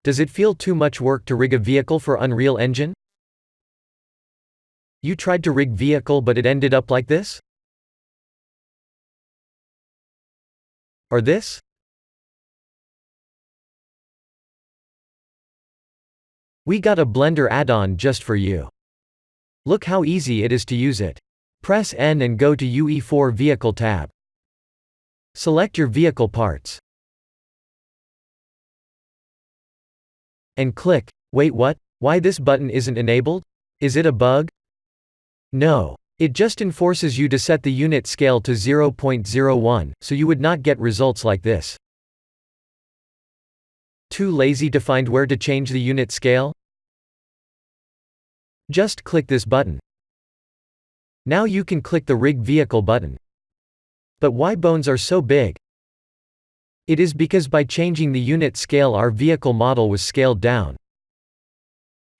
Does it feel too much work to rig a vehicle for Unreal Engine? You tried to rig vehicle but it ended up like this? Or this? We got a Blender add-on just for you. Look how easy it is to use it. Press N and go to UE4 Vehicle tab. Select your vehicle parts. And click. Wait, what? Why this button isn't enabled? Is it a bug? No. It just enforces you to set the unit scale to 0.01, so you would not get results like this. Too lazy to find where to change the unit scale? Just click this button. Now you can click the Rig Vehicle button. But why bones are so big? It is because by changing the unit scale our vehicle model was scaled down.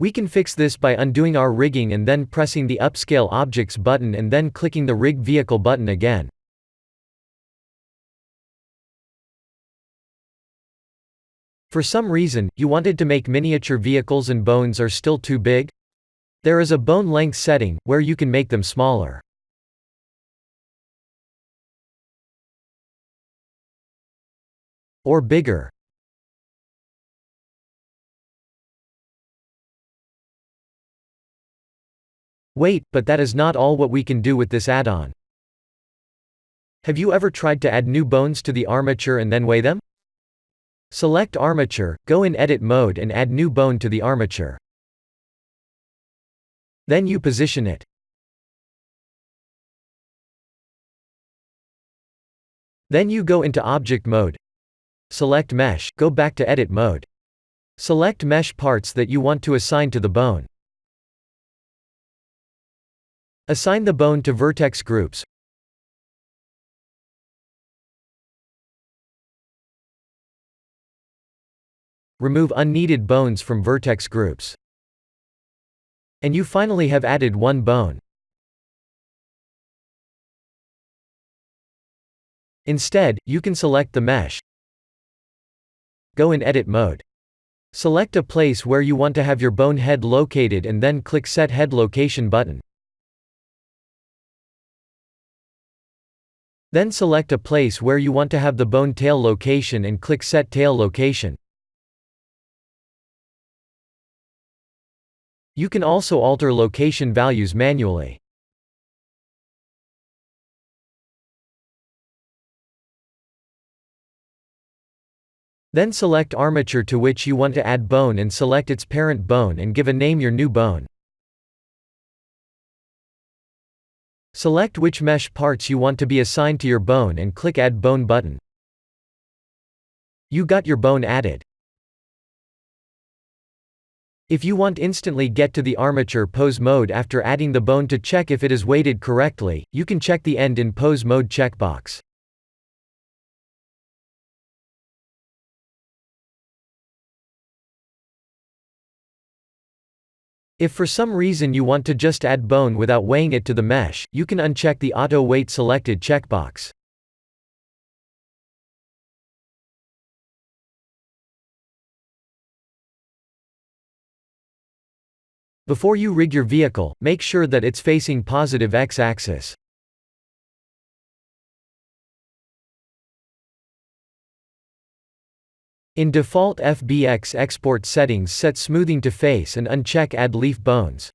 We can fix this by undoing our rigging and then pressing the Upscale Objects button and then clicking the Rig Vehicle button again. For some reason, you wanted to make miniature vehicles and bones are still too big? There is a bone length setting, where you can make them smaller. Or bigger. Wait, but that is not all what we can do with this add-on. Have you ever tried to add new bones to the armature and then weigh them? Select Armature, go in Edit mode and add new bone to the armature. Then you position it. Then you go into Object mode. Select Mesh, go back to Edit mode. Select mesh parts that you want to assign to the bone. Assign the bone to vertex groups. Remove unneeded bones from vertex groups. And you finally have added one bone. Instead, you can select the mesh. Go in Edit mode. Select a place where you want to have your bone head located and then click Set Head Location button. Then select a place where you want to have the bone tail location and click Set Tail Location. You can also alter location values manually. Then select armature to which you want to add bone and select its parent bone and give a name your new bone. Select which mesh parts you want to be assigned to your bone and click Add Bone button. You got your bone added. If you want instantly get to the armature pose mode after adding the bone to check if it is weighted correctly, you can check the End in Pose Mode checkbox. If for some reason you want to just add bone without weighing it to the mesh, you can uncheck the Auto Weight Selected checkbox. Before you rig your vehicle, make sure that it's facing positive x-axis. In default FBX export settings, set smoothing to face and uncheck Add Leaf Bones.